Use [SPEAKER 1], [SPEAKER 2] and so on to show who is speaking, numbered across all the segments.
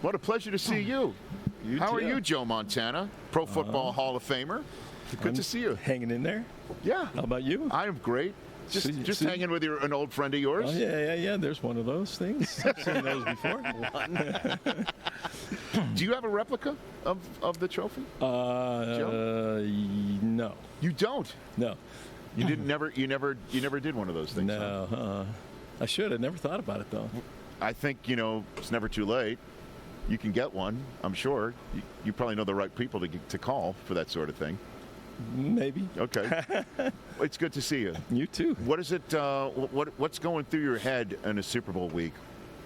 [SPEAKER 1] What a pleasure to see you. How are you, Joe Montana? Pro Football Hall of Famer. Good to see you.
[SPEAKER 2] Hanging in there?
[SPEAKER 1] Yeah.
[SPEAKER 2] How about you?
[SPEAKER 1] I am great. Just hanging with an old friend of yours.
[SPEAKER 2] Oh, yeah. There's one of those things. I've seen those before.
[SPEAKER 1] Do you have a replica of the trophy?
[SPEAKER 2] No.
[SPEAKER 1] You don't?
[SPEAKER 2] No.
[SPEAKER 1] You didn't. You never did one of those things.
[SPEAKER 2] No.
[SPEAKER 1] Huh?
[SPEAKER 2] I should. I never thought about it though.
[SPEAKER 1] I think it's never too late. You can get one. I'm sure. You probably know the right people to call for that sort of thing.
[SPEAKER 2] Maybe.
[SPEAKER 1] Okay. It's good to see you.
[SPEAKER 2] You too.
[SPEAKER 1] What is it? What's going through your head in a Super Bowl week?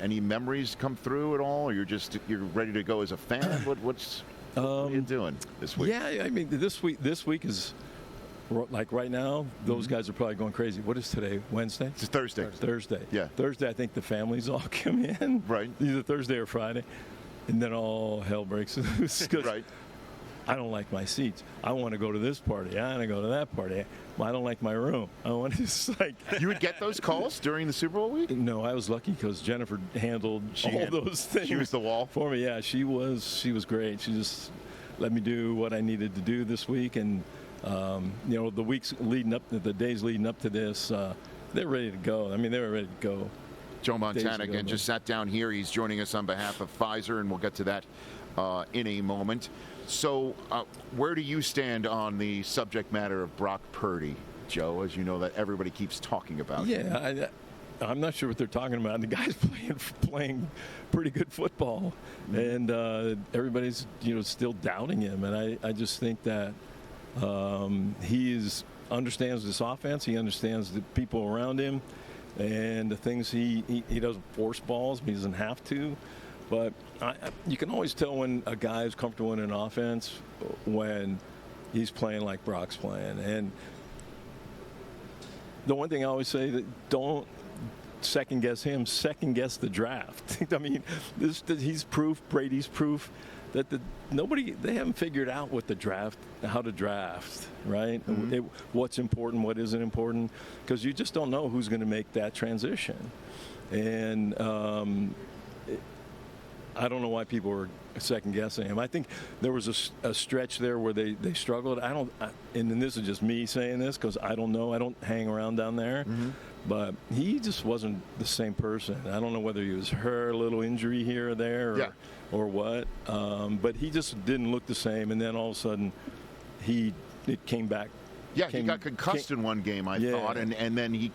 [SPEAKER 1] Any memories come through at all? Or you're ready to go as a fan? What are you doing this week?
[SPEAKER 2] Yeah, I mean this week is like right now. Those guys are probably going crazy. What is today? Wednesday?
[SPEAKER 1] It's Thursday.
[SPEAKER 2] Thursday.
[SPEAKER 1] Yeah.
[SPEAKER 2] Thursday. I think the families all come in.
[SPEAKER 1] Right.
[SPEAKER 2] Either Thursday or Friday, and then all hell breaks loose.
[SPEAKER 1] Right.
[SPEAKER 2] I don't like my seats. I want to go to this party. I want to go to that party. I don't like my room. I want to just like.
[SPEAKER 1] You would get those calls during the Super Bowl week?
[SPEAKER 2] No, I was lucky because Jennifer handled those things.
[SPEAKER 1] She was the wall
[SPEAKER 2] for me. Yeah, she was great. She just let me do what I needed to do this week, and the weeks leading up, the days leading up to this, they're ready to go. I mean, they were ready to go.
[SPEAKER 1] Joe Montana again just sat down here. He's joining us on behalf of Pfizer, and we'll get to that in a moment. So where do you stand on the subject matter of Brock Purdy, Joe, as you know that everybody keeps talking about?
[SPEAKER 2] Yeah, I'm not sure what they're talking about. The guy's playing pretty good football, and everybody's still doubting him. And I just think that he understands this offense. He understands the people around him and the things he doesn't force balls. He doesn't have to. But you can always tell when a guy is comfortable in an offense when he's playing like Brock's playing. And the one thing I always say, that don't second guess him, second guess the draft. I mean, he's proof, Brady's proof that they haven't figured out what the draft, how to draft, right? Mm-hmm. What's important, what isn't important, because you just don't know who's going to make that transition. And I don't know why people were second guessing him. I think there was a stretch there where they struggled. And then this is just me saying this because I don't know. I don't hang around down there. Mm-hmm. But he just wasn't the same person. I don't know whether he was hurt, a little injury here or there, or what. But he just didn't look the same. And then all of a sudden, it came back.
[SPEAKER 1] Yeah, he got concussed in one game, I thought, and then he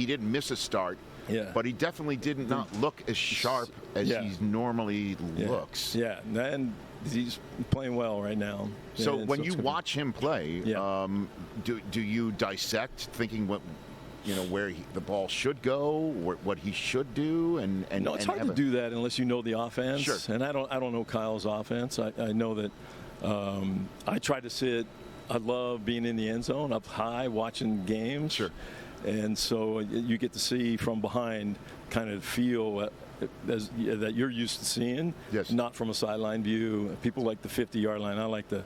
[SPEAKER 1] didn't miss a start.
[SPEAKER 2] Yeah.
[SPEAKER 1] But he definitely did not look as sharp as he normally looks.
[SPEAKER 2] Yeah, and he's playing well right now.
[SPEAKER 1] So when you watch him play, do you dissect thinking where the ball should go, what he should do, and
[SPEAKER 2] no, it's hard to do that unless you know the offense.
[SPEAKER 1] Sure.
[SPEAKER 2] And I don't know Kyle's offense. I know that I try to sit. I love being in the end zone, up high, watching games.
[SPEAKER 1] Sure.
[SPEAKER 2] And so you get to see from behind, kind of feel that you're used to seeing, not from a sideline view. People like the 50-yard line. I like the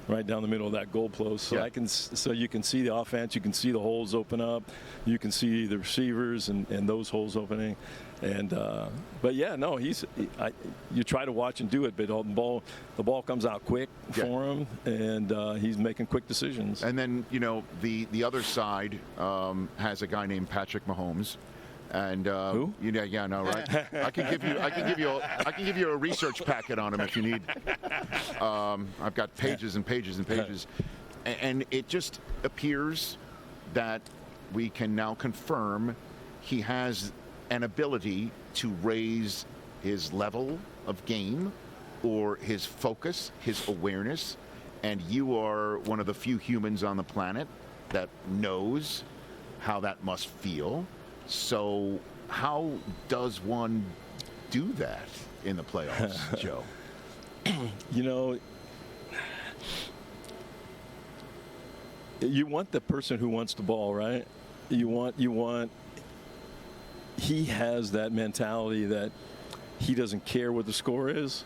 [SPEAKER 2] right down the middle of that goal post. So so you can see the offense. You can see the holes open up. You can see the receivers and those holes opening. And but you try to watch and do it, but the ball comes out quick for him, and he's making quick decisions.
[SPEAKER 1] And then the other side has a guy named Patrick Mahomes. And
[SPEAKER 2] who?
[SPEAKER 1] Right? I can give you a research packet on him if you need. I've got pages and pages and pages, and it just appears that we can now confirm he has an ability to raise his level of game or his focus, his awareness, and you are one of the few humans on the planet that knows how that must feel. So how does one do that in the playoffs, Joe?
[SPEAKER 2] You want the person who wants the ball, right? You want he has that mentality that he doesn't care what the score is.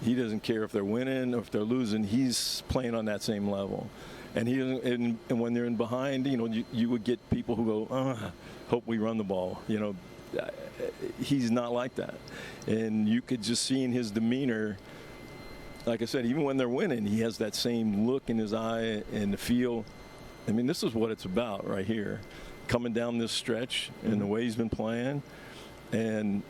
[SPEAKER 2] He doesn't care if they're winning or if they're losing. He's playing on that same level. And he doesn't, and when they're in behind, you would get people who go, hope we run the ball, he's not like that. And you could just see in his demeanor, like I said, even when they're winning, he has that same look in his eye and the feel. I mean, this is what it's about right here, coming down this stretch and the way he's been playing. And,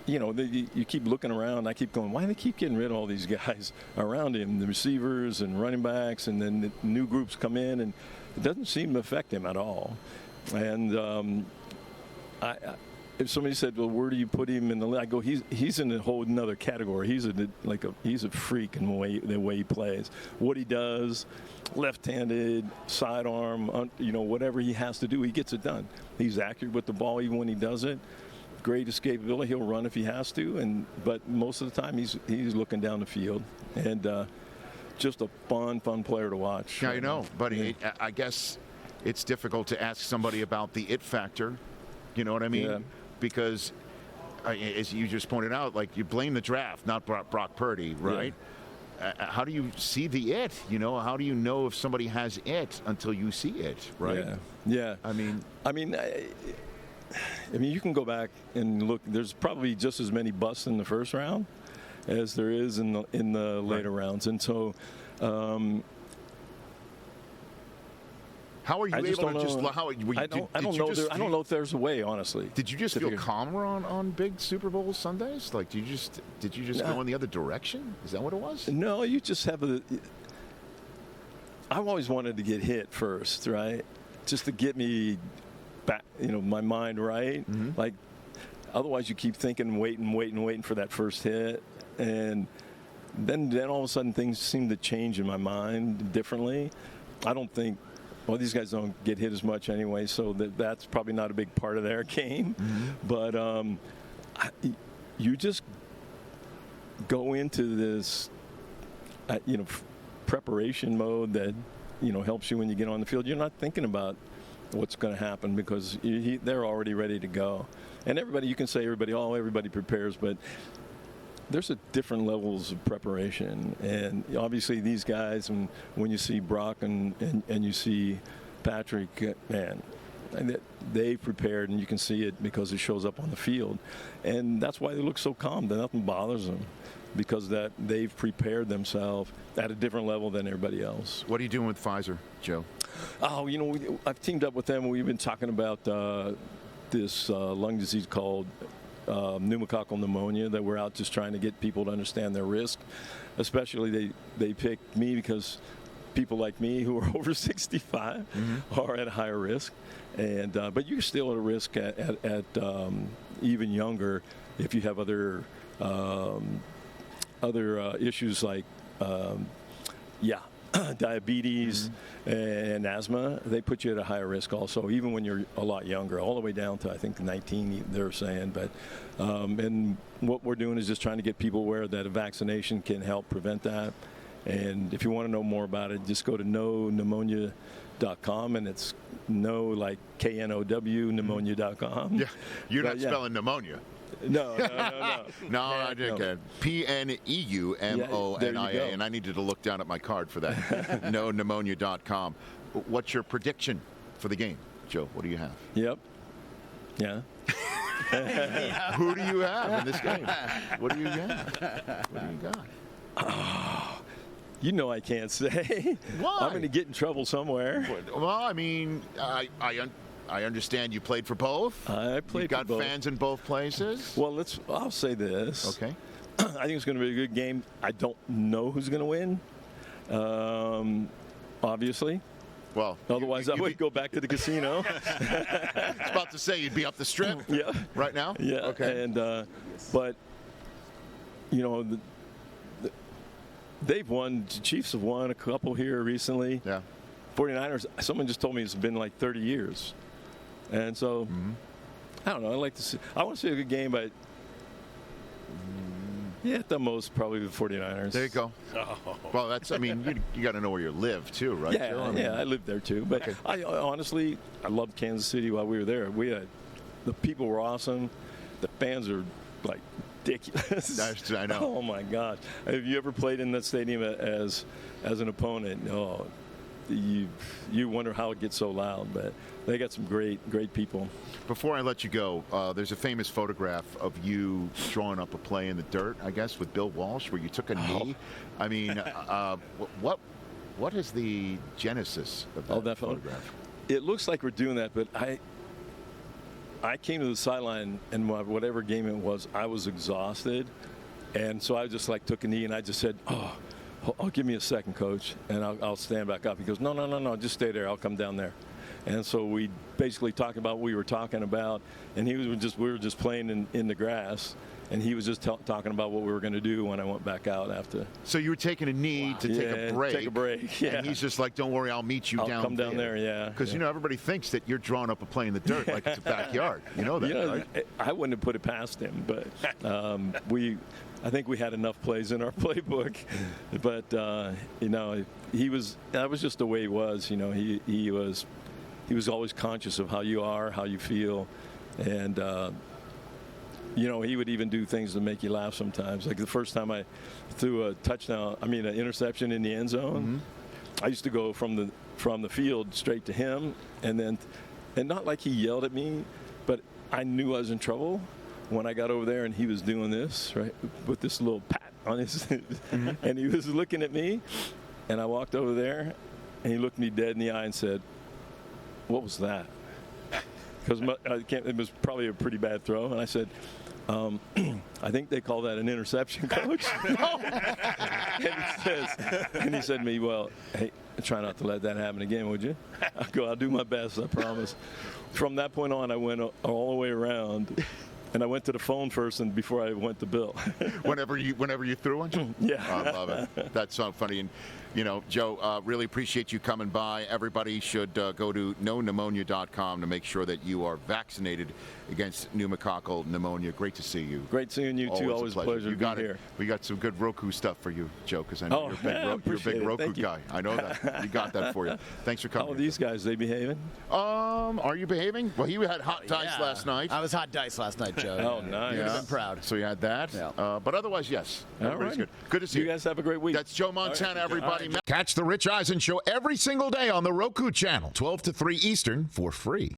[SPEAKER 2] you know, you keep looking around. I keep going, why do they keep getting rid of all these guys around him, the receivers and running backs, and then the new groups come in, and it doesn't seem to affect him at all. And if somebody said, well, where do you put him in the league? I go, he's in a whole another category. He's a freak in the way he plays. What he does, left-handed, sidearm, you know, whatever he has to do, he gets it done. He's accurate with the ball even when he does it. Great escapability. He'll run if he has to, but most of the time he's looking down the field, and just a fun player to watch.
[SPEAKER 1] Yeah, I know, but I guess it's difficult to ask somebody about the it factor. You know what I mean?
[SPEAKER 2] Yeah.
[SPEAKER 1] Because, as you just pointed out, like, you blame the draft, not Brock Purdy, right? Yeah. How do you see the it? You know, how do you know if somebody has it until you see it, right?
[SPEAKER 2] Yeah.
[SPEAKER 1] I mean,
[SPEAKER 2] you can go back and look. There's probably just as many busts in the first round as there is in the later rounds, and so.
[SPEAKER 1] How are you able to just?
[SPEAKER 2] I don't know if there's a way, honestly.
[SPEAKER 1] Did you just feel calmer on big Super Bowl Sundays? Like, did you just go in the other direction? Is that what it was?
[SPEAKER 2] No, you just have I've always wanted to get hit first, right? Just to get me back, you know, my mind right. Mm-hmm. Like, otherwise you keep thinking, waiting for that first hit, and then all of a sudden things seem to change in my mind differently. I don't think. Well, these guys don't get hit as much anyway, so that's probably not a big part of their game. Mm-hmm. But you just go into this, preparation mode that, helps you when you get on the field. You're not thinking about what's going to happen because they're already ready to go. And you can say everybody prepares, but there's different levels of preparation, and obviously these guys, and when you see Brock and you see Patrick, man, they've prepared, and you can see it because it shows up on the field, and that's why they look so calm. Nothing bothers them because they've prepared themselves at a different level than everybody else.
[SPEAKER 1] What are you doing with Pfizer, Joe?
[SPEAKER 2] Oh, I've teamed up with them. We've been talking about this lung disease called pneumococcal pneumonia, that we're out just trying to get people to understand their risk. Especially they picked me because people like me who are over 65 are at a higher risk, and but you're still at a risk at even younger if you have other issues like diabetes and asthma. They put you at a higher risk also, even when you're a lot younger, all the way down to I think 19 they're saying. But and what we're doing is just trying to get people aware that a vaccination can help prevent that. And if you want to know more about it, just go to knowpneumonia.com, and it's like KNOW pneumonia.com.
[SPEAKER 1] Yeah, you're not spelling pneumonia.
[SPEAKER 2] No.
[SPEAKER 1] No, I didn't. PNEUMONIA, and I needed to look down at my card for that. knowpneumonia.com. What's your prediction for the game, Joe? What do you have?
[SPEAKER 2] Yep. Yeah.
[SPEAKER 1] Who do you have in this game? What do you got? What do you got?
[SPEAKER 2] I can't say.
[SPEAKER 1] Why?
[SPEAKER 2] I'm going to get in trouble somewhere.
[SPEAKER 1] Well, I mean, I understand you played for both.
[SPEAKER 2] I played for both.
[SPEAKER 1] You got fans in both places.
[SPEAKER 2] Well, I'll say this.
[SPEAKER 1] Okay.
[SPEAKER 2] I think it's going to be a good game. I don't know who's going to win. Obviously.
[SPEAKER 1] Well,
[SPEAKER 2] otherwise I would go back to the casino.
[SPEAKER 1] I was about to say you'd be up the strip.
[SPEAKER 2] Yeah.
[SPEAKER 1] Right now.
[SPEAKER 2] Yeah.
[SPEAKER 1] Okay.
[SPEAKER 2] And but they've won. The Chiefs have won a couple here recently.
[SPEAKER 1] Yeah.
[SPEAKER 2] 49ers. Someone just told me it's been like 30 years. And so, I don't know. I want to see a good game, but at the most, probably the 49ers.
[SPEAKER 1] There you go. Oh. Well, you got to know where you live, too, right?
[SPEAKER 2] Yeah, I lived there, too. But okay. I honestly loved Kansas City while we were there. The people were awesome. The fans are, like, ridiculous.
[SPEAKER 1] I know.
[SPEAKER 2] Oh, my God. Have you ever played in that stadium as an opponent? Oh, you wonder how it gets so loud, but they got some great people.
[SPEAKER 1] Before I let you go, there's a famous photograph of you drawing up a play in the dirt, I guess, with Bill Walsh, where you took a knee. I mean, what is the genesis of that photograph?
[SPEAKER 2] It looks like we're doing that, but I came to the sideline, and whatever game it was, I was exhausted, and so I just took a knee, and I just said, "Oh, give me a second, coach, and I'll stand back up." He goes, No, just stay there. I'll come down there. And so we basically talked about what we were talking about, and we were just playing in the grass, and he was just talking about what we were going to do when I went back out after.
[SPEAKER 1] So you were taking a knee to take a break.
[SPEAKER 2] Take a break, yeah.
[SPEAKER 1] And he's just like, "Don't worry, I'll meet you down there."
[SPEAKER 2] I'll come down there, yeah.
[SPEAKER 1] Because, everybody thinks that you're drawing up a play in the dirt like it's a backyard. You know that, right?
[SPEAKER 2] I wouldn't have put it past him, but I think we had enough plays in our playbook. But, that was just the way he was. He was always conscious of how you are, how you feel, and he would even do things to make you laugh sometimes. Like the first time I threw an interception in the end zone, I used to go from the field straight to him, and not like he yelled at me, but I knew I was in trouble when I got over there, and he was doing this, right, with this little pat on his, and he was looking at me, and I walked over there, and he looked me dead in the eye and said, "What was that?" Because it was probably a pretty bad throw, and I said, "I think they call that an interception, coach." and he said to me, "Well, hey, try not to let that happen again, would you?" I go, "I'll do my best, I promise." From that point on, I went all the way around. And I went to the phone first, and before I went to Bill.
[SPEAKER 1] whenever you threw one?
[SPEAKER 2] Yeah.
[SPEAKER 1] I love it. That's so funny. And, Joe, really appreciate you coming by. Everybody should go to knowpneumonia.com to make sure that you are vaccinated against pneumococcal pneumonia. Great to see you.
[SPEAKER 2] Great seeing you, too. Always a pleasure to be here.
[SPEAKER 1] We got some good Roku stuff for you, Joe, because I know you're a big Roku guy. I know that. We got that for you. Thanks for coming.
[SPEAKER 2] How are these guys? They behaving?
[SPEAKER 1] Are you behaving? Well, he had hot dice last night.
[SPEAKER 3] I was hot dice last night, Joe.
[SPEAKER 2] Oh, nice.
[SPEAKER 3] You'd have been proud.
[SPEAKER 1] So you had that.
[SPEAKER 3] Yeah.
[SPEAKER 1] But otherwise, yes. Everybody's good. Good to see you.
[SPEAKER 2] You guys have a great week.
[SPEAKER 1] That's Joe Montana, everybody.
[SPEAKER 4] Catch the Rich Eisen Show every single day on the Roku channel, 12 to 3 Eastern, for free.